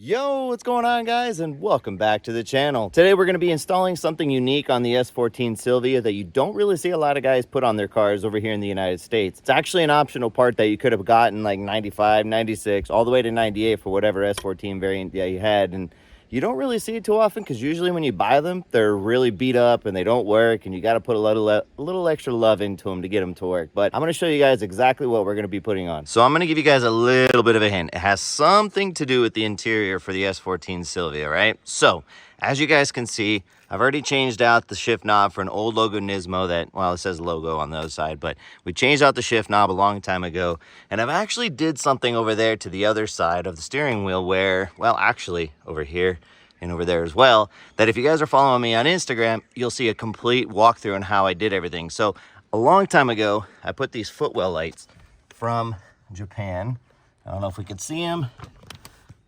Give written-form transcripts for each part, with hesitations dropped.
Yo, what's going on, guys, and welcome back to the channel. Today we're going to be installing something unique on the S14 Silvia that you don't really see a lot of guys put on their cars over here in the United States. It's actually an optional part that you could have gotten like 95, 96, all the way to 98 for whatever S14 variant that you had, and you don't really see it too often because usually when you buy them, they're really beat up and they don't work, and you got to put a little extra love into them to get them to work. But I'm going to show you guys exactly what we're going to be putting on. So I'm going to give you guys a little bit of a hint. It has something to do with the interior for the S14 Silvia, right? So as you guys can see, I've already changed out the shift knob for an old logo Nismo that, well, it says logo on the other side, but we changed out the shift knob a long time ago. And I've actually did something over there to the other side of the steering wheel where, well, actually over here and over there as well, that if you guys are following me on Instagram, you'll see a complete walkthrough on how I did everything. So a long time ago, I put these footwell lights from Japan. I don't know if we can see them.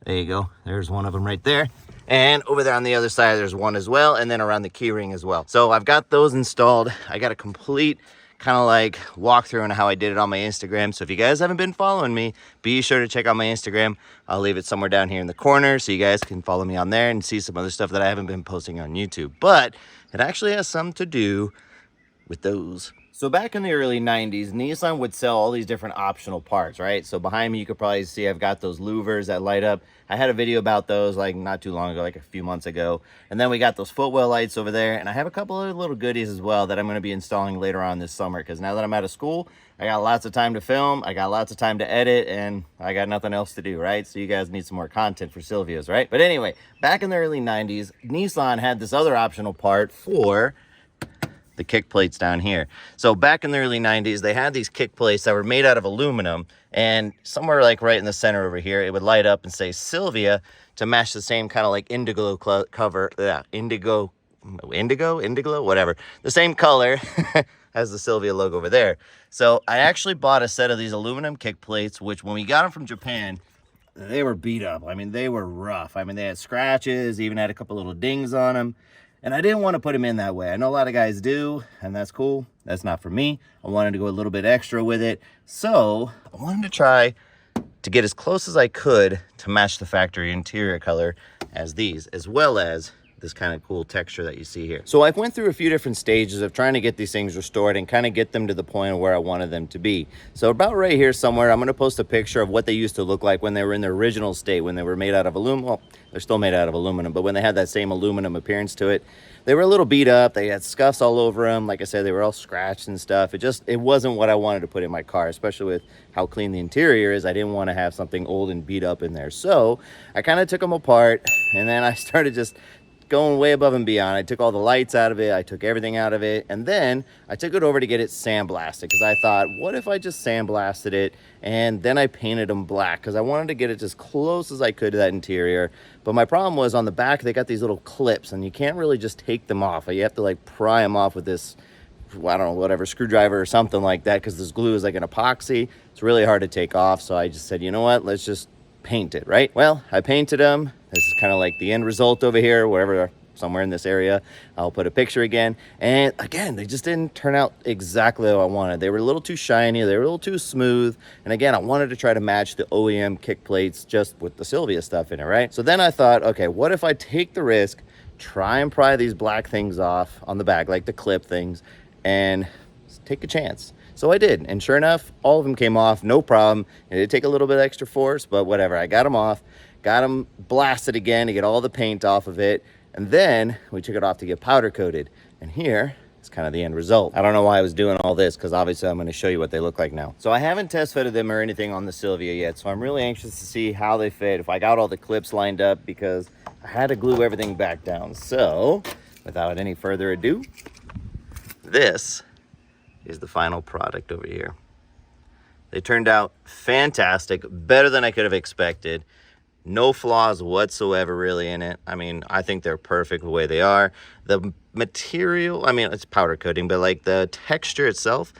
There you go. There's one of them right there. And over there on the other side, there's one as well. And then around the key ring as well. So I've got those installed. I got a complete kind of like walkthrough on how I did it on my Instagram. So if you guys haven't been following me, be sure to check out my Instagram. I'll leave it somewhere down here in the corner so you guys can follow me on there and see some other stuff that I haven't been posting on YouTube. But it actually has something to do with those. So back in the early 90s, Nissan would sell all these different optional parts, right? So behind me, you could probably see I've got those louvers that light up. I had a video about those like not too long ago, like a few months ago. And then we got those footwell lights over there. And I have a couple of little goodies as well that I'm going to be installing later on this summer. Because now that I'm out of school, I got lots of time to film. I got lots of time to edit. And I got nothing else to do, right? So you guys need some more content for Silvias, right? But anyway, back in the early 90s, Nissan had this other optional part for the kick plates down here. So back in the early 90s, they had these kick plates that were made out of aluminum, and somewhere like right in the center over here, it would light up and say Silvia to match the same kind of like indigo cover, indigo, whatever, the same color as the Silvia logo over there. So I actually bought a set of these aluminum kick plates, which when we got them from Japan, they were beat up. I mean, they were rough. I mean, they had scratches, even had a couple little dings on them. And I didn't want to put them in that way. I know a lot of guys do, and that's cool. That's not for me. I wanted to go a little bit extra with it. So I wanted to try to get as close as I could to match the factory interior color as these, as well as this kind of cool texture that you see here. So I went through a few different stages of trying to get these things restored and kind of get them to the point of where I wanted them to be. So about right here somewhere, I'm going to post a picture of what they used to look like when they were in their original state, when they were made out of aluminum. Well, they're still made out of aluminum, but when they had that same aluminum appearance to it, they were a little beat up. They had scuffs all over them. Like I said, they were all scratched and stuff. It wasn't what I wanted to put in my car, especially with how clean the interior is. I didn't want to have something old and beat up in there. So I kind of took them apart, and then I started just going way above and beyond. I took all the lights out of it. I took everything out of it. And then I took it over to get it sandblasted because I thought, what if I just sandblasted it and then I painted them black? Because I wanted to get it as close as I could to that interior. But my problem was on the back, they got these little clips and you can't really just take them off. You have to like pry them off with this, I don't know, whatever, screwdriver or something like that, because this glue is like an epoxy. It's really hard to take off. So I just said, you know what, let's just paint it, right? Well, I painted them. This is kind of like the end result over here, wherever, somewhere in this area. I'll put a picture again. And again, they just didn't turn out exactly how I wanted. They were a little too shiny. They were a little too smooth. And again, I wanted to try to match the OEM kick plates just with the Silvia stuff in it, right? So then I thought, okay, what if I take the risk, try and pry these black things off on the back, like the clip things, and take a chance. So I did, and sure enough, all of them came off, no problem. It did take a little bit extra force, but whatever. I got them off, got them blasted again to get all the paint off of it, and then we took it off to get powder coated. And here is kind of the end result. I don't know why I was doing all this, because obviously I'm going to show you what they look like now. So I haven't test fitted them or anything on the Silvia yet, so I'm really anxious to see how they fit, if I got all the clips lined up, because I had to glue everything back down. So without any further ado, this is the final product over here. They turned out fantastic, better than I could have expected. No flaws whatsoever really in it. I mean, I think they're perfect the way they are. The material, I mean, it's powder coating, but like the texture itself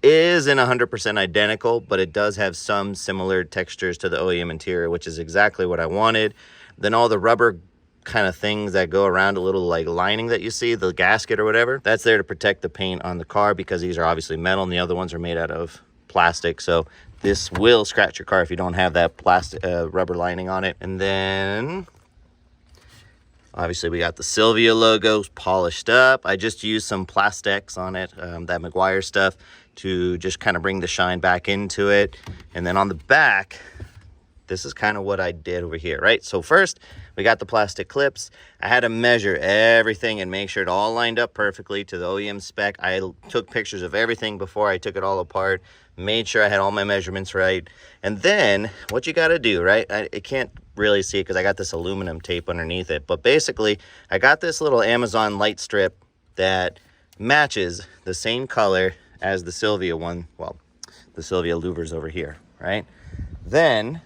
isn't 100% identical, but it does have some similar textures to the OEM interior, which is exactly what I wanted. Then all the rubber kind of things that go around a little like lining that you see, the gasket or whatever, that's there to protect the paint on the car, because these are obviously metal and the other ones are made out of plastic. So this will scratch your car if you don't have that plastic rubber lining on it. And then Obviously, we got the Silvia logos polished up. I just used some plastics on it, that McGuire stuff, to just kind of bring the shine back into it. And then on the back, this is kind of what I did over here, right? So first, we got the plastic clips. I had to measure everything and make sure it all lined up perfectly to the OEM spec. I took pictures of everything before I took it all apart, made sure I had all my measurements right. And then what you got to do, right? I can't really see it because I got this aluminum tape underneath it. But basically, I got this little Amazon light strip that matches the same color as the Silvia one. Well, the Silvia louvers over here, right? Then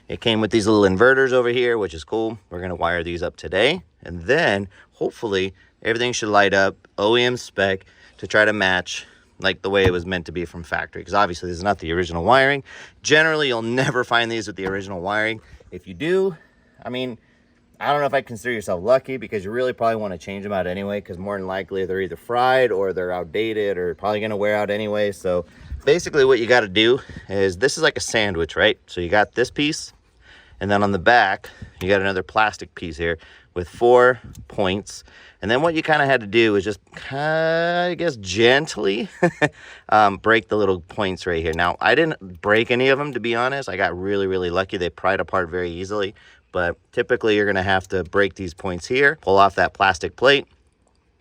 it came with these little inverters over here, which is cool. We're going to wire these up today. And then hopefully everything should light up OEM spec to try to match like the way it was meant to be from factory. Because obviously this is not the original wiring. Generally, you'll never find these with the original wiring. If you do, I mean, I don't know if I consider yourself lucky, because you really probably want to change them out anyway, because more than likely they're either fried or they're outdated or probably going to wear out anyway. So basically what you got to do is, this is like a sandwich, right? So you got this piece, and then on the back, you got another plastic piece here with 4 points. And then what you kind of had to do is just, I guess, gently break the little points right here. Now, I didn't break any of them, to be honest. I got really, really lucky. They pried apart very easily. But typically, you're going to have to break these points here, pull off that plastic plate,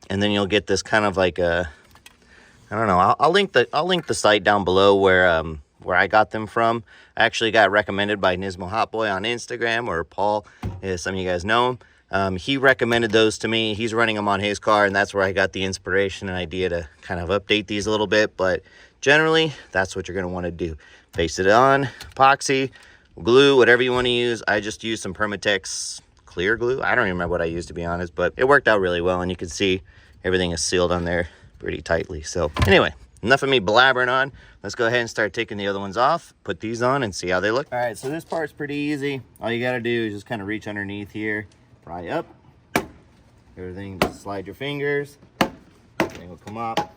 and then you'll get this kind of like a, I don't know. I'll link the site down below where I got them from. I actually got recommended by Nismo Hotboy on Instagram, or Paul, some of you guys know him. He recommended those to me. He's running them on his car, and that's where I got the inspiration and idea to kind of update these a little bit. But generally, that's what you're going to want to do. Paste it on, epoxy, glue, whatever you want to use. I just used some Permatex clear glue. I don't even remember what I used, to be honest, but it worked out really well, and you can see everything is sealed on there pretty tightly. So anyway, enough of me blabbering on. Let's go ahead and start taking the other ones off, put these on, and see how they look. All right, so this part's pretty easy. All you got to do is just kind of reach underneath here, pry up. Everything, just slide your fingers. Everything will come up.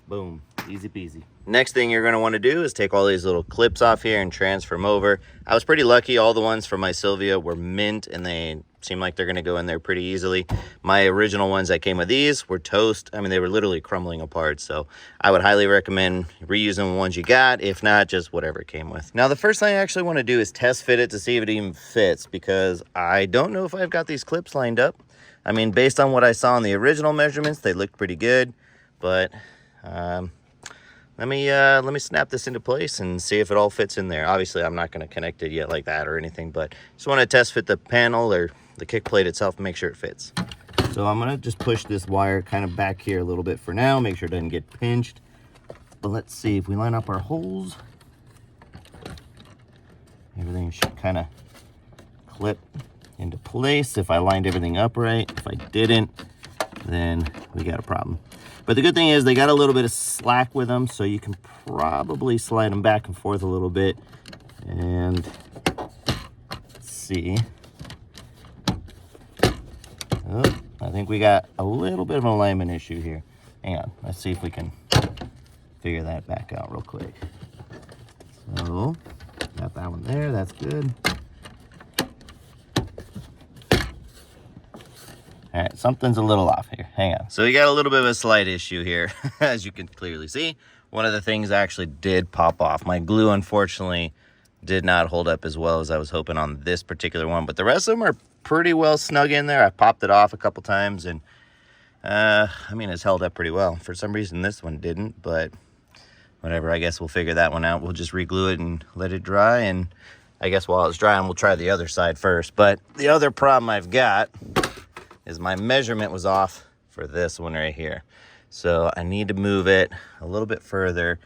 Boom, easy peasy. Next thing you're going to want to do is take all these little clips off here and transfer them over. I was pretty lucky. All the ones from my Silvia were mint, and they seem like they're going to go in there pretty easily. My original ones that came with these were toast. I mean, they were literally crumbling apart. So I would highly recommend reusing the ones you got. If not, just whatever it came with. Now, the first thing I actually want to do is test fit it to see if it even fits, because I don't know if I've got these clips lined up. I mean, based on what I saw in the original measurements, they looked pretty good. But let me snap this into place and see if it all fits in there. Obviously, I'm not going to connect it yet like that or anything, but just want to test fit the panel or the kick plate itself and make sure it fits. So I'm going to just push this wire kind of back here a little bit for now, make sure it doesn't get pinched. But let's see if we line up our holes. Everything should kind of clip into place if I lined everything up right. If I didn't, then we got a problem. But the good thing is they got a little bit of slack with them, so you can probably slide them back and forth a little bit. And let's see. Oh, I think we got a little bit of an alignment issue here. Hang on, let's see if we can figure that back out real quick. So, got that one there, that's good. All right, something's a little off here. Hang on. So we got a little bit of a slight issue here, as you can clearly see. One of the things actually did pop off. My glue, unfortunately, did not hold up as well as I was hoping on this particular one, but the rest of them are pretty well snug in there. I popped it off a couple times, and I mean, it's held up pretty well. For some reason, this one didn't, but whatever. I guess we'll figure that one out. We'll just re-glue it and let it dry, and I guess while it's drying, we'll try the other side first. But the other problem I've got is my measurement was off for this one right here. So I need to move it a little bit further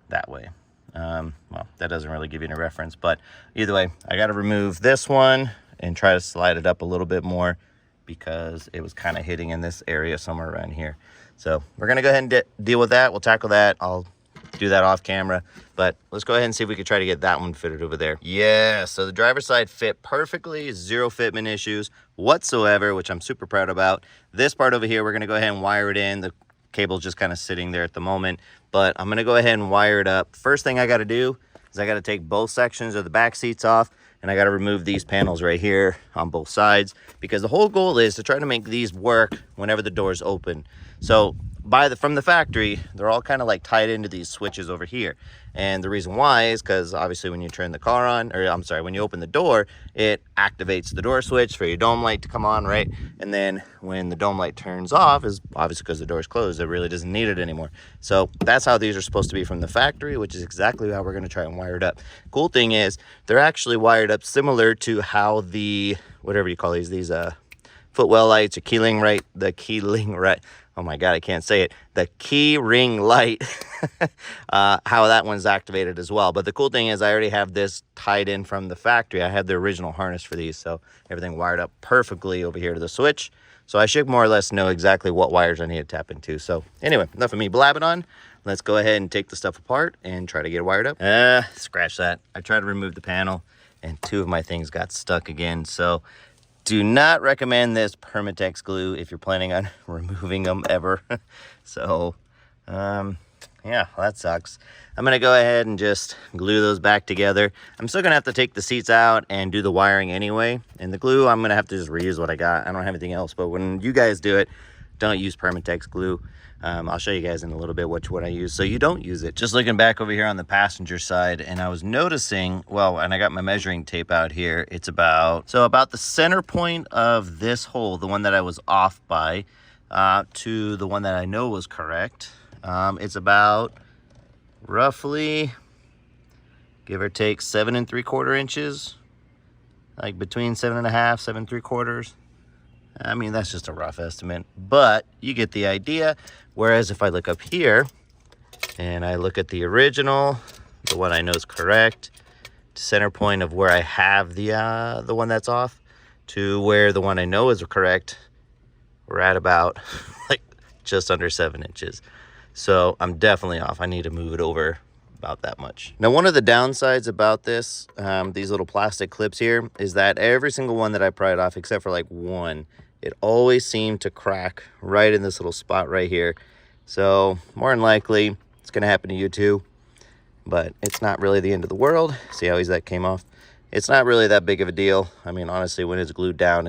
that way. Well, that doesn't really give you any reference, but either way, I got to remove this one and try to slide it up a little bit more, because it was kind of hitting in this area somewhere around here. So we're going to go ahead and deal with that. We'll tackle that. I'll do that off camera, but let's go ahead and see if we can try to get that one fitted over there. Yeah, so the driver's side fit perfectly, zero fitment issues whatsoever, which I'm super proud about. This part over here, we're going to go ahead and wire it in. The cable's just kind of sitting there at the moment, but I'm going to go ahead and wire it up. First thing I got to do is I got to take both sections of the back seats off, and I got to remove these panels right here on both sides, because the whole goal is to try to make these work whenever the doors open. So from the factory, they're all kind of like tied into these switches over here. And the reason why is because obviously when you turn the car on, or I'm sorry, when you open the door, it activates the door switch for your dome light to come on, right? And then when the dome light turns off, is obviously because the door is closed, it really doesn't need it anymore. So that's how these are supposed to be from the factory, which is exactly how we're going to try and wire it up. Cool thing is they're actually wired up similar to how the, whatever you call these footwell lights or key ring light, oh my god, I can't say it, the key ring light, how that one's activated as well. But the cool thing is I already have this tied in from the factory. I have the original harness for these, so everything wired up perfectly over here to the switch. So I should more or less know exactly what wires I need to tap into. So anyway, enough of me blabbing on. Let's go ahead and take the stuff apart and try to get it wired up. Scratch that. I tried to remove the panel and two of my things got stuck again. So do not recommend this Permatex glue if you're planning on removing them ever. So, yeah, that sucks. I'm going to go ahead and just glue those back together. I'm still going to have to take the seats out and do the wiring anyway. And the glue, I'm going to have to just reuse what I got. I don't have anything else. But when you guys do it, don't use Permatex glue. I'll show you guys in a little bit what I use so you don't use it. Just looking back over here on the passenger side, and I was noticing, well, and I got my measuring tape out here, it's about the center point of this hole, the one that I was off by, to the one that I know was correct. It's about roughly, give or take, 7 3/4 inches, like between 7 1/2, 7 3/4. I mean, that's just a rough estimate, but you get the idea. Whereas if I look up here and I look at the original, the one I know is correct, center point of where I have the one that's off to where the one I know is correct, we're at about like just under 7 inches. So I'm definitely off. I need to move it over about that much. Now, one of the downsides about this, these little plastic clips here, is that every single one that I pried off, except for like one, it always seemed to crack right in this little spot right here. So more than likely it's going to happen to you too, but it's not really the end of the world. See how easy that came off? It's not really that big of a deal. I mean, honestly, when it's glued down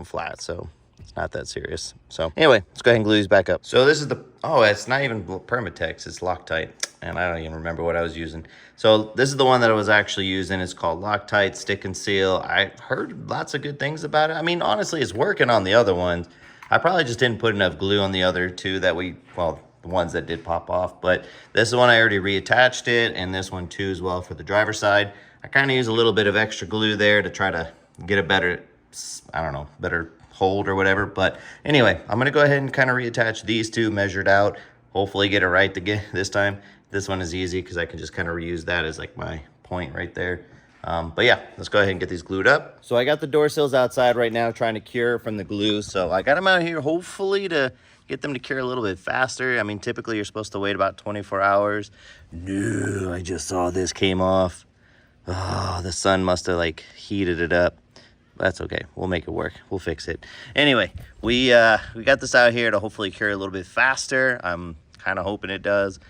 flat, so it's not that serious. So anyway, let's go ahead and glue these back up. So this is the, oh, it's not even Permatex, it's Loctite, and I don't even remember what I was using. So this is the one that I was actually using. It's called Loctite Stick and Seal. I heard lots of good things about it. I mean, honestly, it's working on the other ones. I probably just didn't put enough glue on the other two that well, the ones that did pop off. But this is one I already reattached it, and this one too as well for the driver's side. I kind of use a little bit of extra glue there to try to get a better, I don't know, better hold or whatever. But anyway, I'm gonna go ahead and kind of reattach these two, measured out, hopefully get it right this time. This one is easy because I can just kind of reuse that as like my point right there. But yeah, let's go ahead and get these glued up. So I got the door sills outside right now trying to cure from the glue. So I got them out here hopefully to get them to cure a little bit faster. I mean, typically you're supposed to wait about 24 hours. No, I just saw this came off. Oh, the sun must have like heated it up. That's okay. We'll make it work. We'll fix it. Anyway, we got this out here to hopefully cure a little bit faster. I'm kind of hoping it does.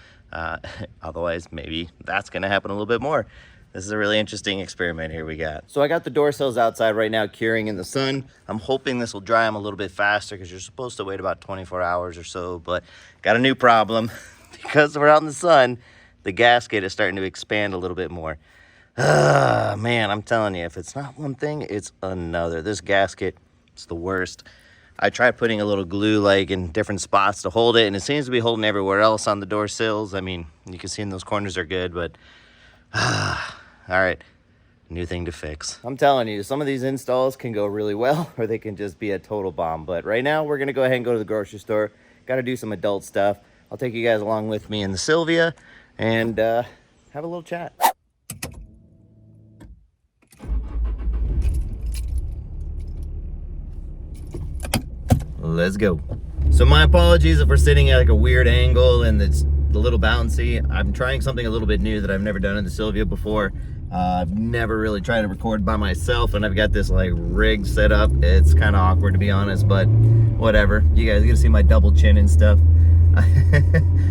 Otherwise, maybe that's going to happen a little bit more. This is a really interesting experiment here we got. So I got the door sills outside right now curing in the sun. I'm hoping this will dry them a little bit faster because you're supposed to wait about 24 hours or so. But got a new problem. Because we're out in the sun, the gasket is starting to expand a little bit more. Man, I'm telling you, if it's not one thing, it's another. This gasket, it's the worst. I tried putting a little glue like in different spots to hold it, and it seems to be holding everywhere else on the door sills. I mean, you can see in those corners are good, but all right, new thing to fix. I'm telling you, some of these installs can go really well, or they can just be a total bomb. But right now, we're gonna go ahead and go to the grocery store. Got to do some adult stuff. I'll take you guys along with me in the Silvia and have a little chat. Let's go. So my apologies if we're sitting at like a weird angle and it's a little bouncy. I'm trying something a little bit new that I've never done in the Silvia before. I've never really tried to record by myself, and I've got this like rig set up. It's kind of awkward to be honest, but whatever. You guys get to see my double chin and stuff.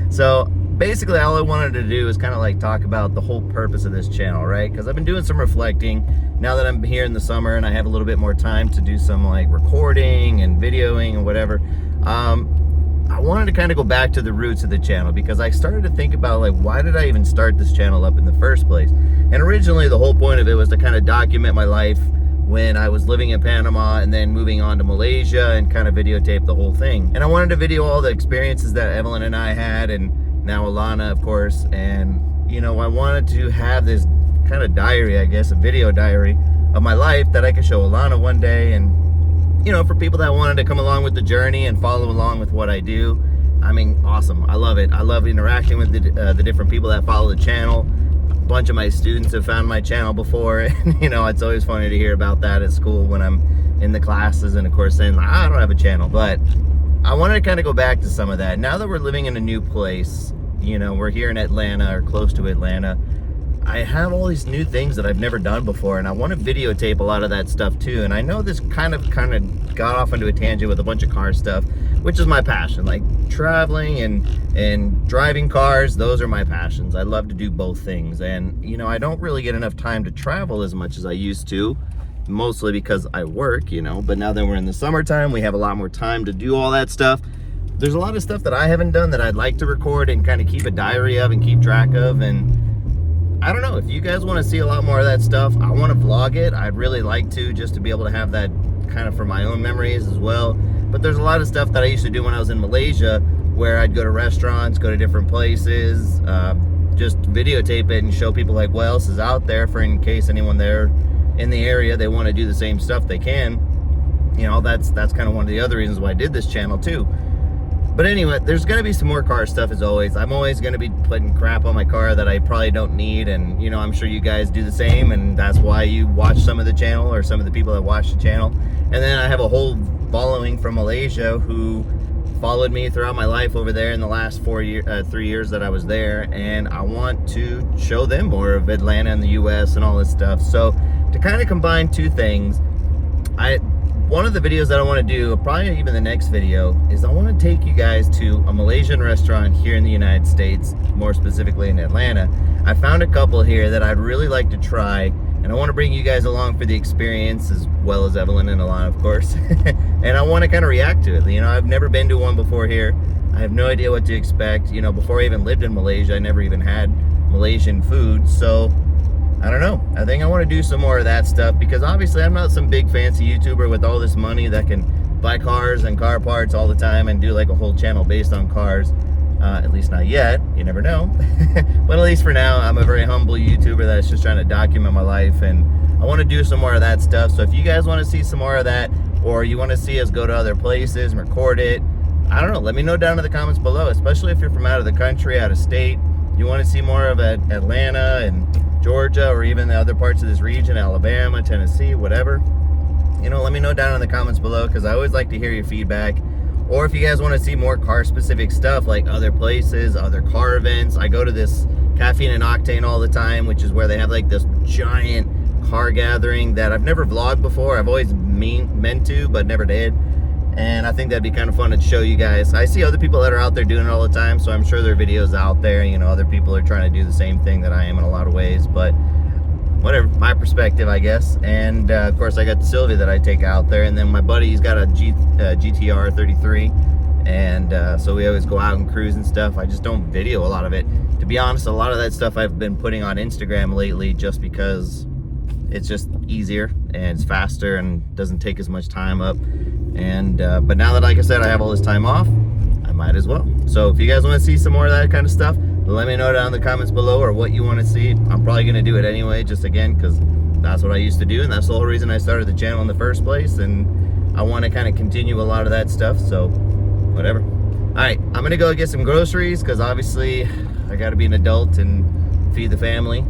So basically all I wanted to do is kind of like talk about the whole purpose of this channel, right? Because I've been doing some reflecting now that I'm here in the summer and I have a little bit more time to do some like recording and videoing and whatever. I wanted to kind of go back to the roots of the channel because I started to think about like, why did I even start this channel up in the first place? And originally the whole point of it was to kind of document my life when I was living in Panama and then moving on to Malaysia and kind of videotape the whole thing. And I wanted to video all the experiences that Evelyn and I had, and now Alana, of course. And, you know, I wanted to have this kind of diary, I guess, a video diary of my life that I could show Alana one day. And, you know, for people that wanted to come along with the journey and follow along with what I do, I mean, awesome. I love it. I love interacting with the different people that follow the channel. A bunch of my students have found my channel before, and, you know, it's always funny to hear about that at school when I'm in the classes, and of course saying, like, I don't have a channel. But I wanted to kind of go back to some of that. Now that we're living in a new place, you know, we're here in Atlanta or close to Atlanta, I have all these new things that I've never done before, and I want to videotape a lot of that stuff too. And I know this kind of got off into a tangent with a bunch of car stuff, which is my passion. Like traveling and driving cars, those are my passions. I love to do both things. And, you know, I don't really get enough time to travel as much as I used to, mostly because I work, you know. But now that we're in the summertime, we have a lot more time to do all that stuff. There's a lot of stuff that I haven't done that I'd like to record and kind of keep a diary of and keep track of. And I don't know, if you guys want to see a lot more of that stuff, I want to vlog it. I'd really like to, just to be able to have that kind of for my own memories as well. But there's a lot of stuff that I used to do when I was in Malaysia, where I'd go to restaurants, go to different places, just videotape it and show people like what else is out there, for in case anyone there in the area, they want to do the same stuff, they can. You know, that's kind of one of the other reasons why I did this channel too. But anyway, there's going to be some more car stuff as always. I'm always going to be putting crap on my car that I probably don't need. And, you know, I'm sure you guys do the same. And that's why you watch some of the channel, or some of the people that watch the channel. And then I have a whole following from Malaysia who followed me throughout my life over there in the last 3 years that I was there. And I want to show them more of Atlanta and the US and all this stuff. So to kind of combine two things, one of the videos that I want to do, probably even the next video, is I want to take you guys to a Malaysian restaurant here in the United States, more specifically in Atlanta. I found a couple here that I'd really like to try, and I want to bring you guys along for the experience, as well as Evelyn and Alana, of course. And I want to kind of react to it. You know, I've never been to one before here. I have no idea what to expect. You know, before I even lived in Malaysia, I never even had Malaysian food, so I don't know. I think I want to do some more of that stuff, because obviously I'm not some big fancy YouTuber with all this money that can buy cars and car parts all the time and do like a whole channel based on cars. At least not yet. You never know. But at least for now, I'm a very humble YouTuber that's just trying to document my life, and I want to do some more of that stuff. So if you guys want to see some more of that, or you want to see us go to other places and record it, I don't know, let me know down in the comments below, especially if you're from out of the country, out of state. You want to see more of Atlanta and Georgia, or even the other parts of this region, Alabama, Tennessee, whatever. You know, let me know down in the comments below, because I always like to hear your feedback. Or if you guys want to see more car specific stuff, like other places, other car events. I go to this Caffeine and Octane all the time, which is where they have like this giant car gathering that I've never vlogged before. I've always meant to, but never did. And I think that'd be kind of fun to show you guys. I see other people that are out there doing it all the time, so I'm sure there are videos out there. You know, other people are trying to do the same thing that I am in a lot of ways, but whatever, my perspective, I guess. And of course, I got the Silvia that I take out there, and then my buddy, he's got a GTR 33, and so we always go out and cruise and stuff. I just don't video a lot of it. To be honest, a lot of that stuff I've been putting on Instagram lately, just because it's just easier and it's faster and doesn't take as much time up. And but now that, like I said, I have all this time off, I might as well. So if you guys want to see some more of that kind of stuff, let me know down in the comments below, or what you want to see. I'm probably going to do it anyway, just again, because that's what I used to do, and that's the whole reason I started the channel in the first place. And I want to kind of continue a lot of that stuff, so whatever. All right, I'm going to go get some groceries, because obviously I got to be an adult and feed the family.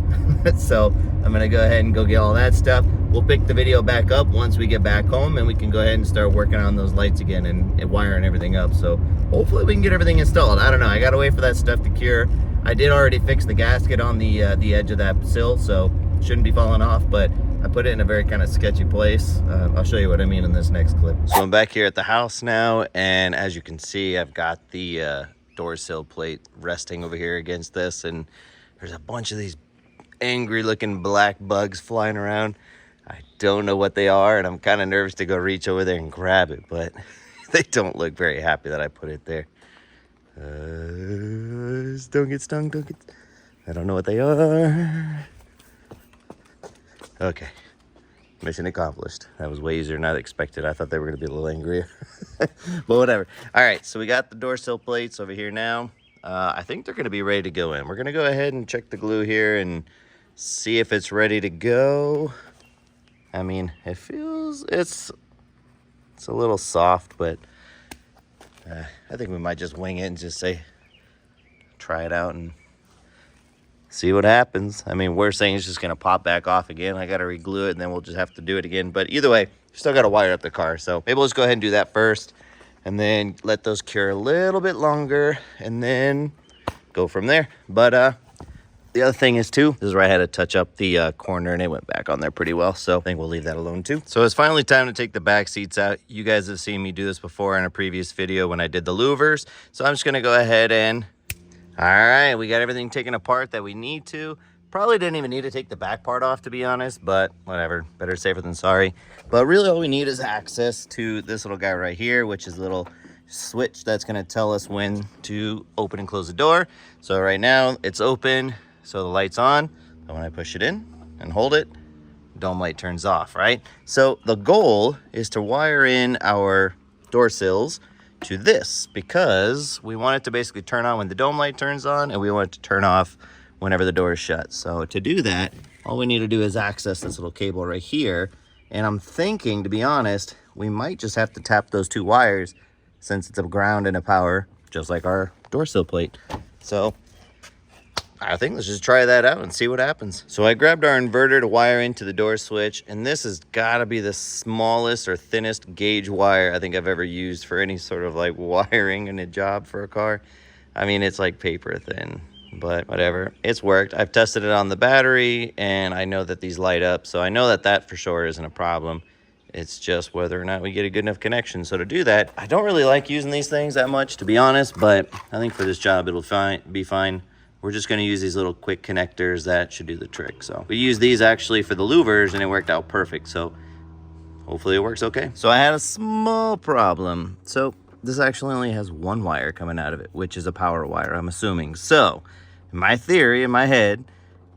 So I'm going to go ahead and go get all that stuff. We'll pick the video back up once we get back home, and we can go ahead and start working on those lights again and wiring everything up. So hopefully we can get everything installed. I don't know, I gotta wait for that stuff to cure. I did already fix the gasket on the edge of that sill, so it shouldn't be falling off, but I put it in a very kind of sketchy place. I'll show you what I mean in this next clip. So I'm back here at the house now, and as you can see, I've got the door sill plate resting over here against this, and there's a bunch of these angry looking black bugs flying around. I don't know what they are, and I'm kind of nervous to go reach over there and grab it, but they don't look very happy that I put it there. Don't get stung, don't get... I don't know what they are. Okay. Mission accomplished. That was way easier than I expected. I thought they were going to be a little angrier. But whatever. All right, so we got the door sill plates over here now. I think they're going to be ready to go in. We're going to go ahead and check the glue here and see if it's ready to go. I mean, it feels... It's a little soft, but I think we might just wing it and just say... Try it out and see what happens. I mean, worst thing is just going to pop back off again. I got to re-glue it, and then we'll just have to do it again. But either way, still got to wire up the car. So maybe we'll just go ahead and do that first, and then let those cure a little bit longer, and then go from there. But the other thing is, too, this is where I had to touch up the corner, and it went back on there pretty well. So I think we'll leave that alone, too. So it's finally time to take the back seats out. You guys have seen me do this before in a previous video when I did the louvers. So I'm just going to go ahead and... All right, we got everything taken apart that we need to. Probably didn't even need to take the back part off, to be honest, but whatever. Better safer than sorry. But really all we need is access to this little guy right here, which is a little switch that's going to tell us when to open and close the door. So right now it's open, so the light's on. And when I push it in and hold it, dome light turns off, right? So the goal is to wire in our door sills to this, because we want it to basically turn on when the dome light turns on, and we want it to turn off whenever the door is shut. So to do that, all we need to do is access this little cable right here. And I'm thinking, to be honest, we might just have to tap those two wires, since it's a ground and a power, just like our door sill plate. So I think let's just try that out and see what happens. So I grabbed our inverter to wire into the door switch, and this has got to be the smallest or thinnest gauge wire I think I've ever used for any sort of like wiring in a job for a car. I mean, it's like paper thin, but whatever. It's worked. I've tested it on the battery, and I know that these light up, so I know that that for sure isn't a problem. It's just whether or not we get a good enough connection. So to do that, I don't really like using these things that much, to be honest, but I think for this job it'll be fine. We're just going to use these little quick connectors that should do the trick. So we used these actually for the louvers, and it worked out perfect. So hopefully it works okay. So I had a small problem. So this actually only has one wire coming out of it, which is a power wire, I'm assuming. So in my theory, in my head,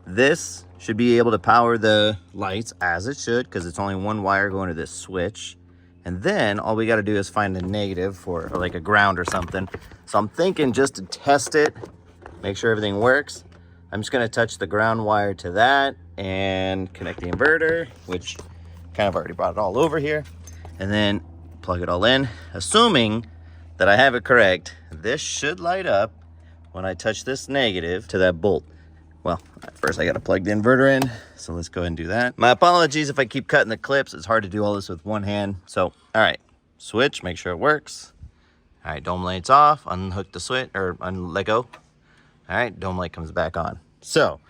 this should be able to power the lights as it should, because it's only one wire going to this switch. And then all we got to do is find a negative for like a ground or something. So I'm thinking, just to test it, make sure everything works, I'm just going to touch the ground wire to that and connect the inverter, which kind of already brought it all over here, and then plug it all in. Assuming that I have it correct, this should light up when I touch this negative to that bolt. Well, first I got to plug the inverter in, so let's go ahead and do that. My apologies if I keep cutting the clips. It's hard to do all this with one hand. So, all right, switch, make sure it works. All right, dome light's off, unhook the switch, or let go. All right, dome light comes back on. So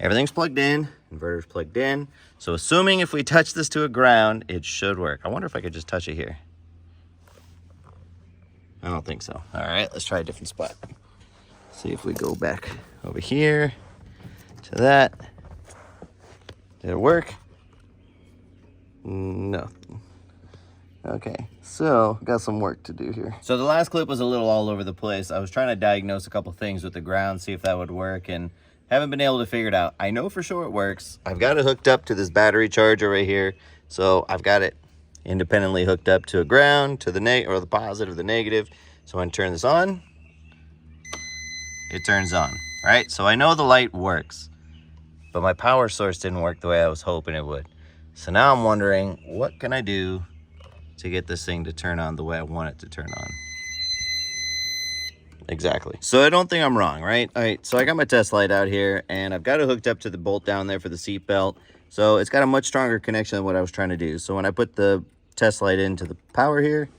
everything's plugged in, inverter's plugged in. So assuming if we touch this to a ground, it should work. I wonder if I could just touch it here. I don't think so. All right, let's try a different spot. See if we go back over here to that. Did it work? No. Okay, so got some work to do here. So the last clip was a little all over the place. I was trying to diagnose a couple things with the ground, see if that would work, and haven't been able to figure it out. I know for sure it works. I've got it hooked up to this battery charger right here. So I've got it independently hooked up to a ground, to the the positive, the negative. So when I turn this on, it turns on, right? So I know the light works, but my power source didn't work the way I was hoping it would. So now I'm wondering, what can I do to get this thing to turn on the way I want it to turn on? Exactly. So I don't think I'm wrong, right? All right, so I got my test light out here, and I've got it hooked up to the bolt down there for the seat belt. So it's got a much stronger connection than what I was trying to do. So when I put the test light into the power here,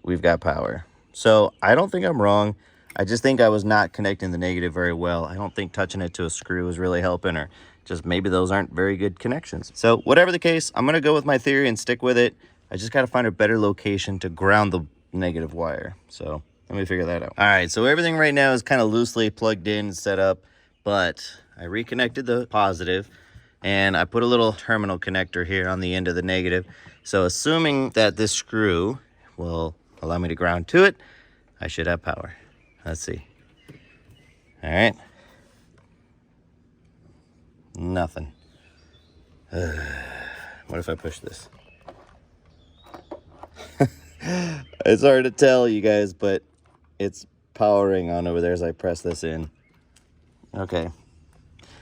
we've got power. So I don't think I'm wrong. I just think I was not connecting the negative very well. I don't think touching it to a screw was really helping, or just maybe those aren't very good connections. So whatever the case, I'm going to go with my theory and stick with it. I just got to find a better location to ground the negative wire. So Let me figure that out. All right, so everything right now is kind of loosely plugged in and set up, but I reconnected the positive and I put a little terminal connector here on the end of the negative. So assuming that this screw will allow me to ground to it, I should have power. Let's see. All right. Nothing. What if I push this? It's hard to tell, you guys, but it's powering on over there as I press this in. Okay.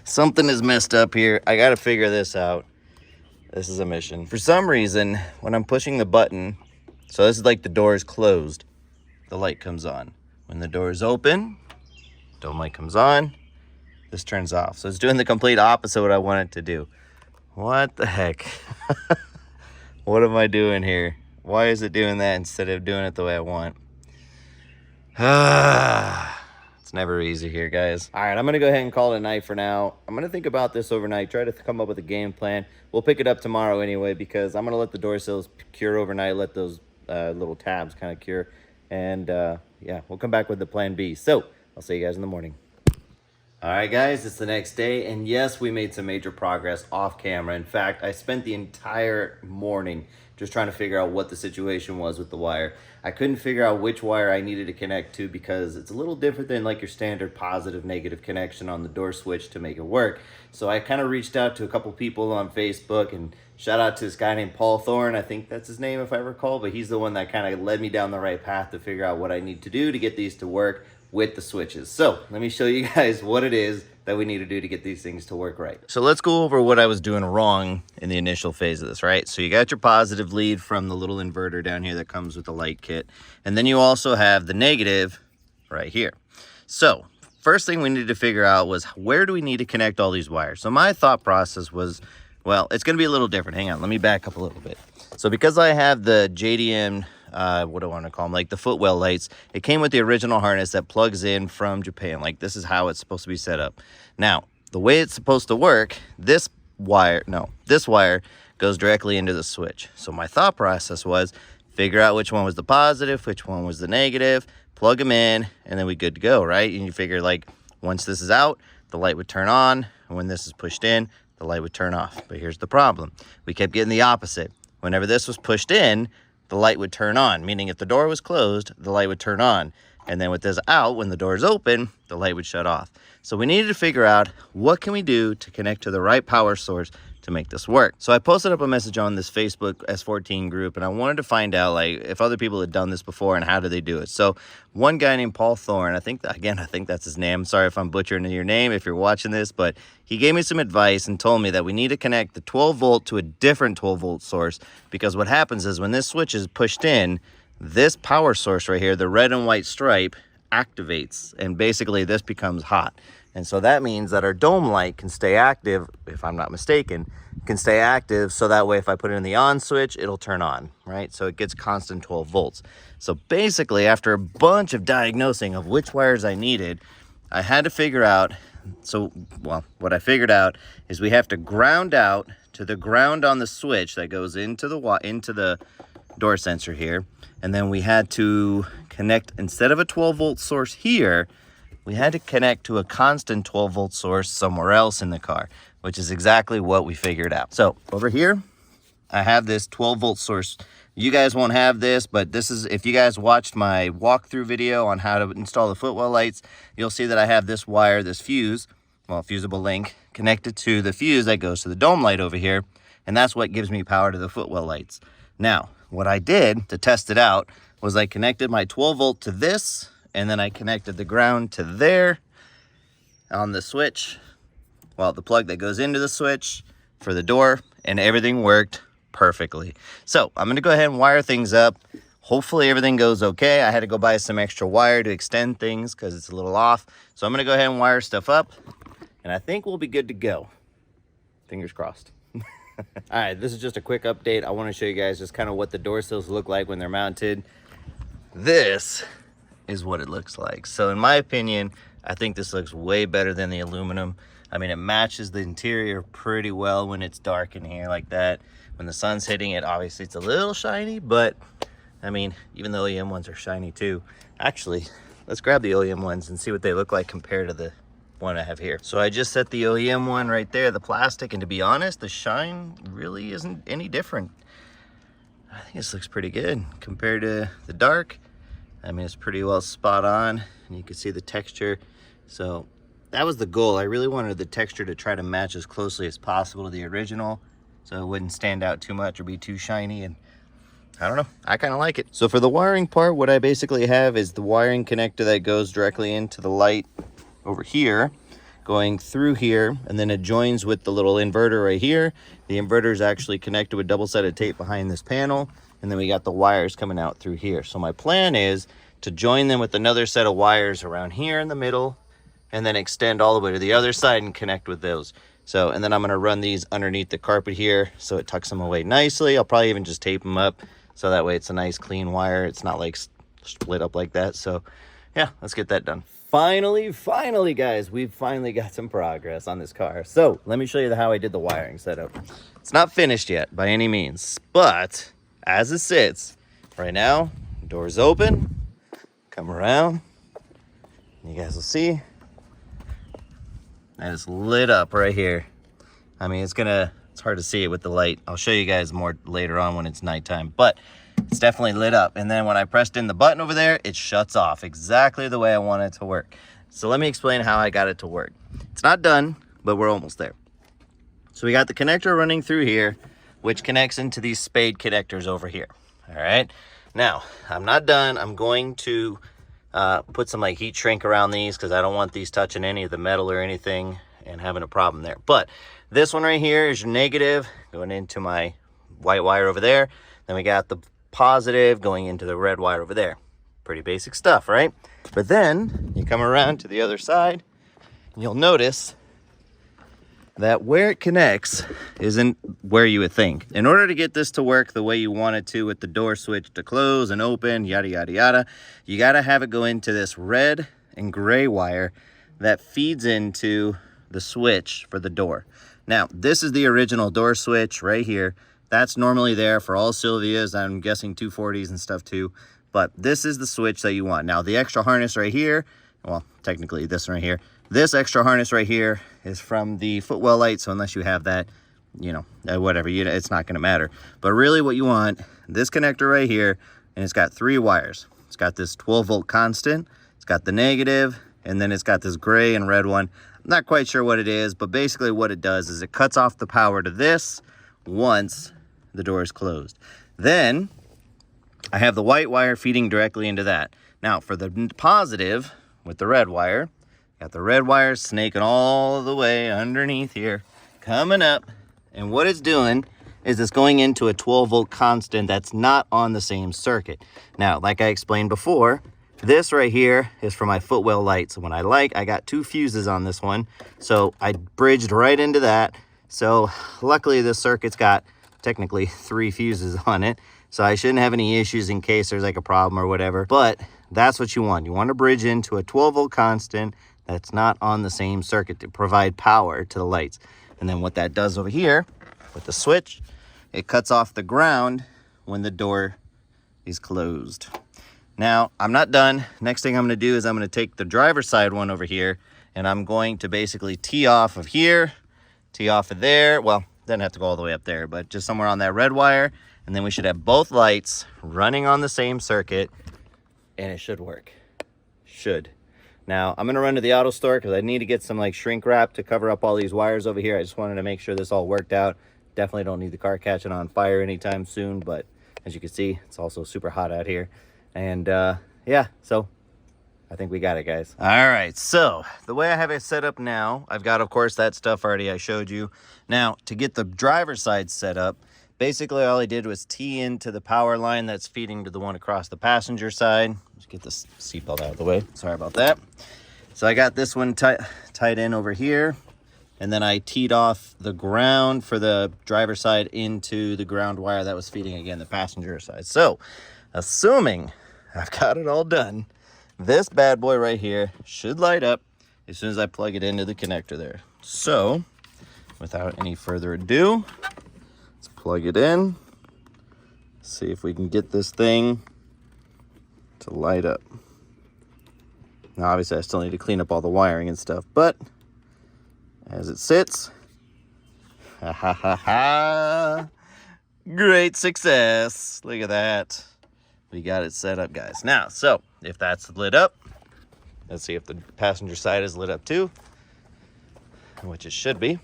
Something is messed up here. I got to figure this out. This is a mission. For some reason, when I'm pushing the button, so this is like the door is closed, the light comes on. When the door is open, dome light comes on, this turns off. So it's doing the complete opposite of what I want it to do. What the heck? What am I doing here? Why is it doing that instead of doing it the way I want? It's never easy here, guys. All right, I'm going to go ahead and call it a night for now. I'm going to think about this overnight, try to come up with a game plan. We'll pick it up tomorrow anyway, because I'm going to let the door sills cure overnight, let those little tabs kind of cure. And yeah, we'll come back with the plan B. So I'll see you guys in the morning. All right, guys, it's the next day. And yes, we made some major progress off camera. In fact, I spent the entire morning just trying to figure out what the situation was with the wire. I couldn't figure out which wire I needed to connect to because it's a little different than like your standard positive negative connection on the door switch to make it work. So I kind of reached out to a couple people on Facebook, and shout out to this guy named Paul Thorne. I think that's his name if I recall, but he's the one that kind of led me down the right path to figure out what I need to do to get these to work with the switches. So let me show you guys what it is that we need to do to get these things to work right. So let's go over what I was doing wrong in the initial phase of this, right? So you got your positive lead from the little inverter down here that comes with the light kit. And then you also have the negative right here. So first thing we needed to figure out was, where do we need to connect all these wires? So my thought process was, well, it's going to be a little different. Hang on, let me back up a little bit. So because I have the JDM, what do I want to call them, like the footwell lights, it came with the original harness that plugs in from Japan. Like, this is how it's supposed to be set up. Now, the way it's supposed to work, this wire goes directly into the switch. So my thought process was, figure out which one was the positive, which one was the negative, plug them in, and then we good to go, right? And you figure, like, once this is out, the light would turn on, and when this is pushed in, the light would turn off. But here's the problem. We kept getting the opposite. Whenever this was pushed in, the light would turn on, meaning if the door was closed, the light would turn on. And then with this out, when the door is open, the light would shut off. So we needed to figure out, what can we do to connect to the right power source to make this work? So I posted up a message on this Facebook S14 group, and I wanted to find out, like, if other people had done this before and how do they do it. So one guy named Paul Thorne, I think that's his name. Sorry if I'm butchering your name if you're watching this, but he gave me some advice and told me that we need to connect the 12 volt to a different 12 volt source, because what happens is when this switch is pushed in, this power source right here, the red and white stripe, activates, and basically this becomes hot. And so that means that our dome light can stay active, if I'm not mistaken, can stay active, so that way if I put it in the on switch, it'll turn on, right? So it gets constant 12 volts. So basically, after a bunch of diagnosing of which wires I needed, I had to figure out, what I figured out is we have to ground out to the ground on the switch that goes into the door sensor here. And then we had to connect, instead of a 12 volt source here, we had to connect to a constant 12 volt source somewhere else in the car, which is exactly what we figured out. So over here, I have this 12 volt source. You guys won't have this, but this is, if you guys watched my walkthrough video on how to install the footwell lights, you'll see that I have this wire, this fuse, fusible link, connected to the fuse that goes to the dome light over here. And that's what gives me power to the footwell lights. Now, what I did to test it out was I connected my 12 volt to this, and then I connected the ground to there on the switch, the plug that goes into the switch for the door, and everything worked perfectly. So I'm gonna go ahead and wire things up. Hopefully everything goes okay. I had to go buy some extra wire to extend things because it's a little off. So I'm gonna go ahead and wire stuff up, and I think we'll be good to go. Fingers crossed. All right, this is just a quick update. I want to show you guys just kind of what the door sills look like when they're mounted. This is what it looks like. So in my opinion, I think this looks way better than the aluminum. I mean, it matches the interior pretty well when it's dark in here like that. When the sun's hitting it, obviously it's a little shiny, but I mean, even the OEM ones are shiny too. Actually, let's grab the OEM ones and see what they look like compared to the one I have here. So I just set the OEM one right there, the plastic, and to be honest, the shine really isn't any different. I think this looks pretty good compared to the dark. I mean, it's pretty well spot on, and you can see the texture. So that was the goal. I really wanted the texture to try to match as closely as possible to the original, so it wouldn't stand out too much or be too shiny. And I don't know, I kind of like it. So for the wiring part, what I basically have is the wiring connector that goes directly into the light over here, going through here, and then it joins with the little inverter right here. The inverter is actually connected with double-sided tape behind this panel, and then we got the wires coming out through here. So my plan is to join them with another set of wires around here in the middle, and then extend all the way to the other side and connect with those. So, and then I'm gonna run these underneath the carpet here so it tucks them away nicely. I'll probably even just tape them up so that way it's a nice clean wire. It's not like split up like that. So yeah, let's get that done. Finally, guys, we've finally got some progress on this car. So let me show you how I did the wiring setup. It's not finished yet by any means, but as it sits right now, door's open, come around, you guys will see that it's lit up right here. I mean, it's hard to see it with the light. I'll show you guys more later on when it's nighttime, but it's definitely lit up. And then when I pressed in the button over there, it shuts off exactly the way I want it to work. So let me explain how I got it to work. It's not done, but we're almost there. So we got the connector running through here, which connects into these spade connectors over here. All right. Now, I'm not done. I'm going to put some like heat shrink around these because I don't want these touching any of the metal or anything and having a problem there. But this one right here is your negative going into my white wire over there. Then we got the positive going into the red wire over there. Pretty basic stuff, right? But then you come around to the other side and you'll notice that where it connects isn't where you would think. In order to get this to work the way you want it to with the door switch to close and open, yada, yada, yada, you got to have it go into this red and gray wire that feeds into the switch for the door. Now, this is the original door switch right here. That's normally there for all Silvias. I'm guessing 240s and stuff too. But this is the switch that you want. Now, the extra harness right here, well, technically this one right here, this extra harness right here is from the footwell light. So unless you have that, you know, whatever, it's not going to matter. But really what you want, this connector right here, and it's got 3 wires. It's got this 12-volt constant. It's got the negative, and then it's got this gray and red one. I'm not quite sure what it is, but basically what it does is it cuts off the power to this once the door is closed. Then I have the white wire feeding directly into that. Now for the positive with the red wire, got the red wire snaking all the way underneath here, coming up, and what it's doing is it's going into a 12-volt constant that's not on the same circuit. Now, like I explained before, this right here is for my footwell light. So when I got 2 fuses on this one, so I bridged right into that. So luckily this circuit's got technically 3 fuses on it, so I shouldn't have any issues in case there's like a problem or whatever. But that's what you want. You want to bridge into a 12-volt constant that's not on the same circuit to provide power to the lights. And then what that does over here with the switch, it cuts off the ground when the door is closed. Now, I'm not done. Next thing I'm going to do is I'm going to take the driver's side one over here, and I'm going to basically tee off of here, tee off of there. Well, doesn't have to go all the way up there, but just somewhere on that red wire. And then we should have both lights running on the same circuit, and it should work. Should. Now, I'm going to run to the auto store because I need to get some like shrink wrap to cover up all these wires over here. I just wanted to make sure this all worked out. Definitely don't need the car catching on fire anytime soon, but as you can see, it's also super hot out here. And yeah, so I think we got it, guys. All right, so the way I have it set up now, I've got, of course, that stuff already I showed you. Now, to get the driver's side set up, basically all I did was tee into the power line that's feeding to the one across the passenger side. Let's get this seatbelt out of the way. Sorry about that. So I got this one tied in over here, and then I teed off the ground for the driver's side into the ground wire that was feeding, again, the passenger side. So, assuming I've got it all done, this bad boy right here should light up as soon as I plug it into the connector there. So, without any further ado, let's plug it in. See if we can get this thing to light up. Now, obviously, I still need to clean up all the wiring and stuff, but as it sits, ha ha ha ha, great success. Look at that. We got it set up, guys. Now, so if that's lit up, let's see if the passenger side is lit up too, which it should be.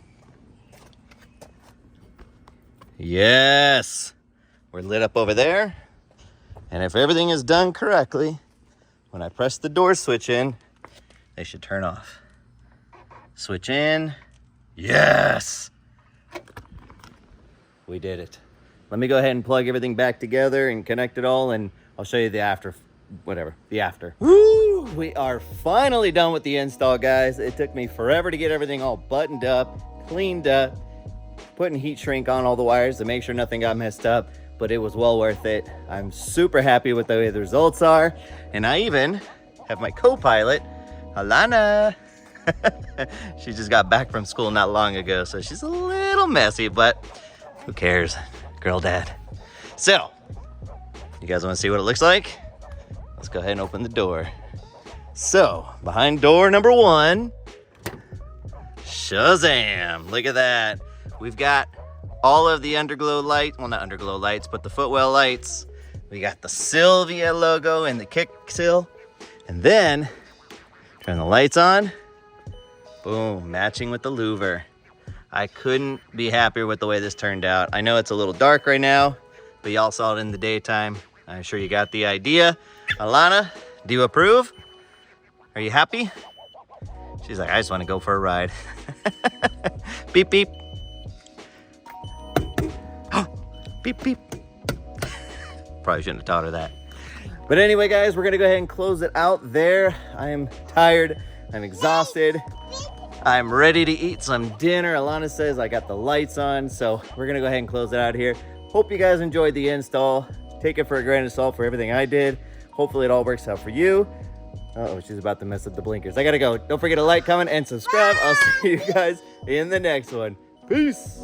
Yes, we're lit up over there. And if everything is done correctly, when I press the door switch in, they should turn off. Switch in. Yes! We did it. Let me go ahead and plug everything back together and connect it all, and I'll show you the after, the after. Woo! We are finally done with the install, guys. It took me forever to get everything all buttoned up, cleaned up, putting heat shrink on all the wires to make sure nothing got messed up, but it was well worth it. I'm super happy with the way the results are, and I even have my co-pilot, Alana. She just got back from school not long ago, so she's a little messy, but who cares? Girl dad. So, you guys want to see what it looks like? Let's go ahead and open the door. So, behind door number 1, Shazam! Look at that. We've got all of the underglow lights, well, not underglow lights, but the footwell lights. We got the Silvia logo and the kick sill. And then, turn the lights on. Boom, matching with the louver. I couldn't be happier with the way this turned out. I know it's a little dark right now, but y'all saw it in the daytime. I'm sure you got the idea. Alana, do you approve? Are you happy? She's like, I just want to go for a ride. Beep, beep. Beep, beep. Probably shouldn't have taught her that. But anyway, guys, we're going to go ahead and close it out there. I am tired. I'm exhausted. I'm ready to eat some dinner. Alana says I got the lights on, so we're gonna go ahead and close it out here. Hope you guys enjoyed the install. Take it for a grain of salt for everything I did. Hopefully it all works out for you. Uh-oh, she's about to mess up the blinkers. I gotta go. Don't forget to like, comment, and subscribe. I'll see you guys in the next one. Peace.